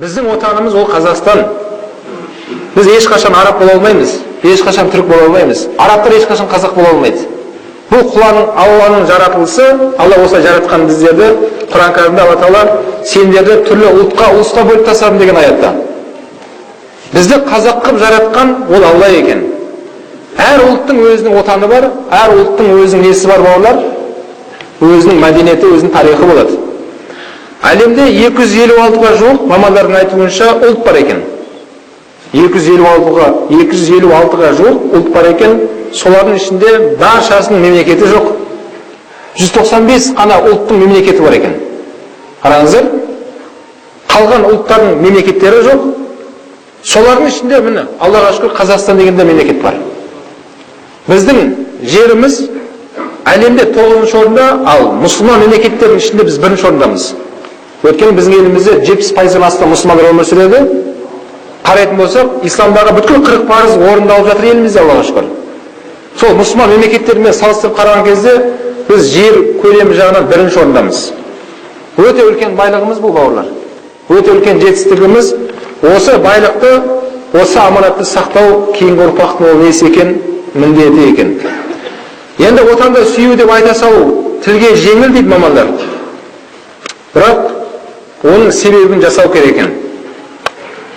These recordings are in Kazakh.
Біздің отанымыз ол Қазақстан. Біз ешқашан араб бола алмаймыз, ешқашан түрік бола алмаймыз. Арабтар ешқашан қазақ бола алмайды. Бұл құланың, Алланың жаратылысы, Алла осылай жаратқан біздерді. Құран кәрімде Алла Тағала сендерді түрлі ұлтқа, ұлысқа бөліп тастадым деген аятта. Бізді қазақ қылып жаратқан ол Алла екен. Әр ұлттың өзінің отаны бар, әр ұлттың өзінің несі бар бауырлар, өзінің мәдениеті, өзінің тарихы болады. Әлемде 256-ға жуық мамандардың айтуынша ұлт бар екен. 256-ға жуық ұлт бар екен. Солардың ішінде баршасының мемлекеті жоқ. 195 қана ұлттың мемлекеті бар екен. Қараңыздар, қалған ұлттардың мемлекеттері жоқ. Солардың ішінде міне Аллаға шүкір Қазақстан дегенде мемлекет бар. Біздің жеріміз әлемде 9-шы орында, ал мұсылман мемлекеттердің ішінде біз 1-ші орындамыз. Өйткені біздің елімізде 70%-ден астам мұсылмандар өмір сүреді. Қарайтын болсақ, исламдағы бүткіл 40% орындалып жатыр елімізде, Аллаға шүкір. Сол мұсылман мемлекеттермен салыстырып қараған кезде біз жер көлемі жағынан 1-ші орындамыз. Өте үлкен байлығымыз бұл, бауырлар. Өте үлкен жетістігіміз. Осы байлықты, осы аманатты сақтау кейінгі ұрпақтың ол несі екен, міндеті екен. Енді отанды сүю деп айта салу тілге жеңіл дейді мамандар. Бірақ оның себебін жасау керек екен.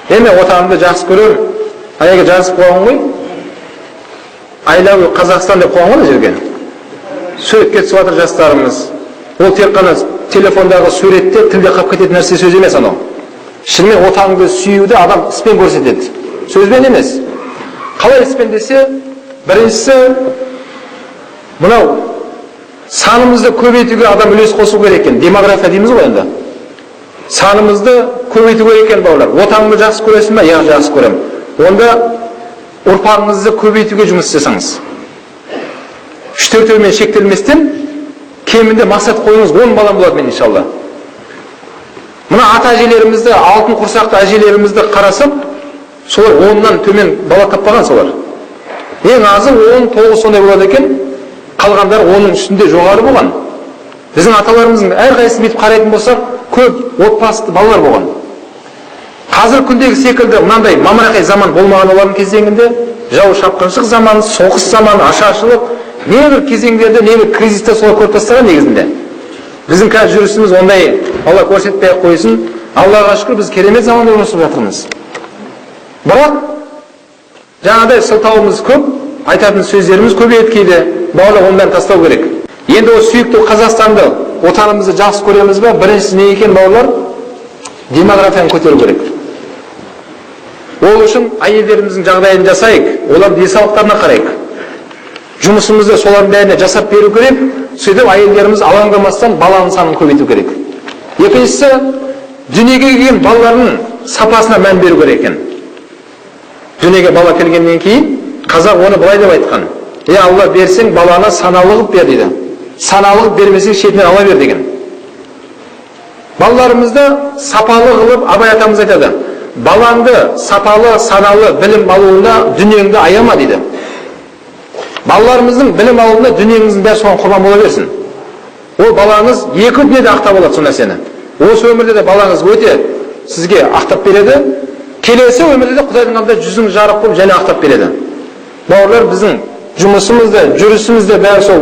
Мен отанымды жақсы көрем, аяғы жазып қойған ғой. I love Қазақстан деп қойған ғой жерге. Суретке түсіп жатыр жастарымыз. Ол тек қана телефондағы суретте тілде қалып кететін нәрсе сөз емес анау. Шынымен отаныңды сүюді адам іспен көрсетеді. Сөзбен емес. Қалай іспен десе, біріншісі мынау санымызды көбейтуге адам үлес қосу керек екен. Демография дейміз ғой енді. Санымызды көбейту керек екен, бауырлар. Отаныңды жақсы көресің бе? Иә, жақсы көрем. Онда ұрпағыңызды көбейтуге жұмыс жасаңыз. 3-4-мен шектелместен кемінде мақсат қойыңыз 10 балам болады мен иншалла. Мына ата-әжелерімізді, алтын құрсақты әжелерімізді қарасақ, солар 10-нан төмен бала таппаған солар. Ең азы 10-9 сондай болады екен, қалғандар 10-ның үстінде жоғары болған. Біздің аталарымыздың әрқайсысын бүйтіп қарайтын болсақ, көп отбасылы балалар болған. Қазір күндегі секілді мынандай мамырақай заман болмаған олардың кезеңінде, жау шапқыншылық заманы, соғыс заманы, ашаршылық, небір кезеңдерде, небір кризисте солай көріп тастаған негізінде. Біздің қазір жүрісіміз ондай Алла көрсетпей қойсын. Аллаға шүкір біз керемет заманда өмір сүріп жатырмыз. Бірақ жаңағыдай сылтауымыз көп, айтатын сөздеріміз көбейеді кейде. Бауырлар, оны бәрін тастау керек. Енді осы сүйікті Қазақстанды, отанымызды жақсы көреміз бе? Біріншісі не екен, бауырлар? Демографияны көтеру керек. Ол үшін әйелдеріміздің жағдайын жасайық, олар денсаулықтарына қарайық. Жұмысымызды солардың бәріне жасап беру керек. Сөйтіп әйелдеріміз алаңдамастан баланың санын көбейту керек. Екіншісі, дүниеге келген балалардың сапасына мән беру керек екен. Дүниеге бала келгеннен кейін қазақ оны былай деп айтқан: Алла берсең баланы саналы қылып бер дейді. Саналы қылып бермесең шетінен ала бер деген. Балаларымызды сапалы қылып, Абай атамыз айтады: балаңды сапалы, саналы білім алуында дүниеңді аяма дейді. Балаларымыздың білім алуында дүниеңіздің бәрі соған құрбан бола берсін. Ол балаңыз екі дүниеде ақтап алады сол нәрсені. Осы өмірде де балаңыз өте сізге ақтап береді. Келесі өмірде де Құдайдың алдында жүзің жарық болып және ақтап береді. Бауырлар, біздің жұмысымызда, жүрісімізде бәрі сол.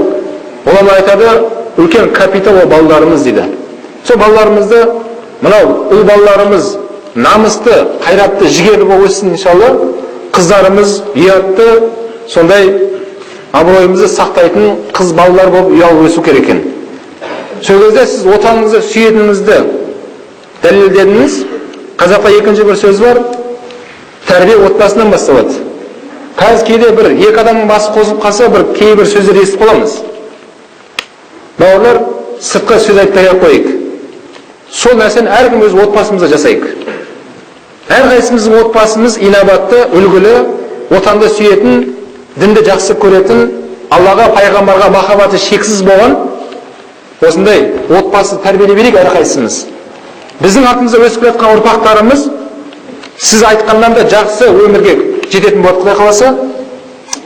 Олар айтады, үлкен капитал ол балаларымыз дейді. Сол балаларымызды, мынау ұл балаларымыз намысты, қайратты, жігерлі болып өссін иншалла. Қыздарымыз ұятты, сондай абыройымызды сақтайтын қыз балалар болып ұялып өсу керек екен. Сол кезде сіз отаныңызды сүйетініңізді дәлелдедіңіз. Қазақта екінші бір сөз бар: тәрбие отбасынан басталады. Қазір кейде бір екі адамның басы қосылып қалса, бір кейбір сөздер естіп қаламыз. Бауырлар, сыртқа сөз айтпай қойық. Сол нәрсені әркім өз отбасымызда жасайық. Әрқайсымыздың отбасымыз инабатты, үлгілі, отанды сүйетін, дінді жақсы көретін, Аллаға, пайғамбарға махаббаты шексіз болған осындай отбасы тәрбиелей берейік әрқайсымыз. Біздің артымызда өсіп жатқан ұрпақтарымыз сіз айтқаннан да жақсы өмірге жететін болады Құдай қаласа,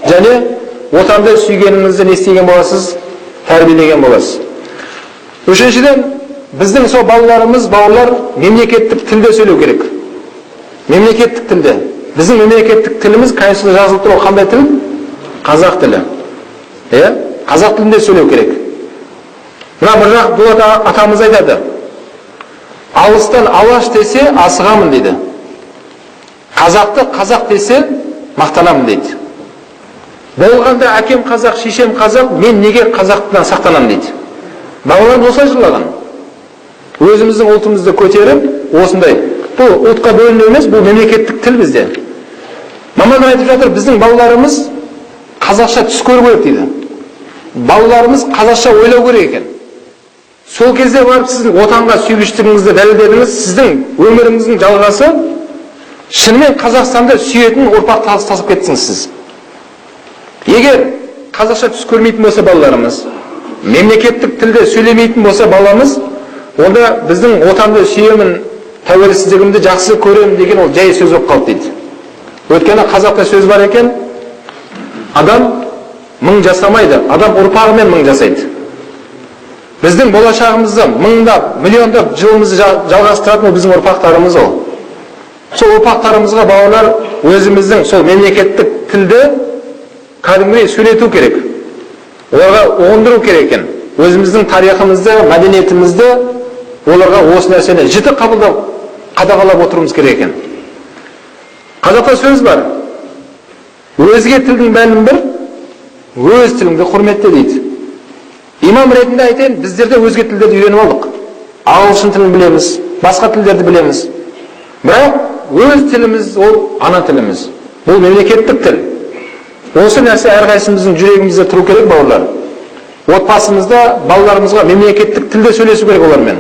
және отанды сүйгеніңізді не істеген боласыз? Тәрбиелеген боласыз. Үшіншіден, біздің сол балаларымыз, бауырлар, мемлекеттік тілде сөйлеу керек. мемлекеттік тілде. Біздің мемлекеттік тіліміз Конституцияда жазылып тұр, қандай тіл? Қазақ тілі. Қазақ тілінде сөйлеу керек. Мына бір жақ Дулат атамыз айтады. Алыстан алаш десе асығамын дейді. Қазақты қазақ десе мақтанамын дейді. Болғанда әкем қазақ, шешем қазақ, мен неге қазақтан сақтанамын дейді. Балалар осылай жырлаған. Өзіміздің ұлтымызды көтеріп, осындай. Бұл ұлтқа бөліну емес, бұл мемлекеттік тіл бізде. Мамандар айтып жатыр, біздің балаларымыз қазақша түс көру керек дейді. Балаларымыз қазақша ойлау керек екен. Сол кезде барып сіздің отанға сүйгіштігіңізді дәлелдедіңіз, сіздің өміріңіздің жалғасы шынымен Қазақстанды сүйетін ұрпақ тасып кеттіңіз сіз. Егер қазақша түс көрмейтін болса балаларымыз, мемлекеттік тілде сөйлемейтін болса баламыз, онда біздің отанды сүйемін, тәуелсіздігімді жақсы көремін деген ол жай сөз болып қалды дейді. Өйткені қазақта сөз бар екен, адам мың жасамайды, адам ұрпағымен мың жасайды. Біздің болашағымызды мыңдап, миллиондап жылымызды жалғастыратын біздің ұрпақтарымыз ол. Сол ұрпақтарымызға бауырлар өзіміздің сол мемлекеттік тілді кәдімгідей сөйлету керек. Оларға ұғындыру керек екен. Өзіміздің тарихымызды, мәдениетімізді оларға осы нәрсені жіті қабылдап, қадағалап отыруымыз керек екен. Қазақта сөз бар. Өзге тілдің бәрін бір, өз тіліңді құрметте дейді. Имам ретінде айтайын, біздерде өзге тілдерді үйреніп алдық. Ағылшын тілін білеміз, басқа тілдерді білеміз. Бірақ өз тіліміз ол ана тіліміз. Бұл мемлекеттік тіл. Осы нәрсе әрқайсымыздың жүрегімізде тұру керек, бауырлар. Отбасымызда балаларымызға мемлекеттік тілде сөйлесу керек олармен.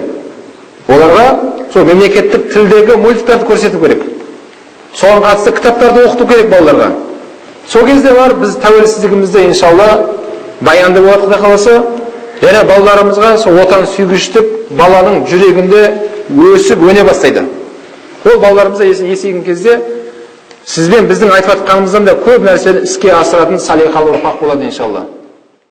Оларға сол мемлекеттік тілдегі мультиктарды көрсету керек. Соған қатысты кітаптарды оқыту керек балаларға. Сол кезде бар біз тәуелсіздігімізде иншалла баянды болады Құдай қаласа. Және балаларымызға сол отан сүйгіштік баланың жүрегінде өсіп өне бастайды. Ол балаларымызға есейген кезде сізбен біздің айтып жатқанымыздан да көп нәрсені іске асыратын салиқалы ұрпақ болады иншалла.